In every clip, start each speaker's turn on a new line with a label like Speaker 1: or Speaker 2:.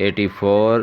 Speaker 1: 84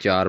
Speaker 1: 4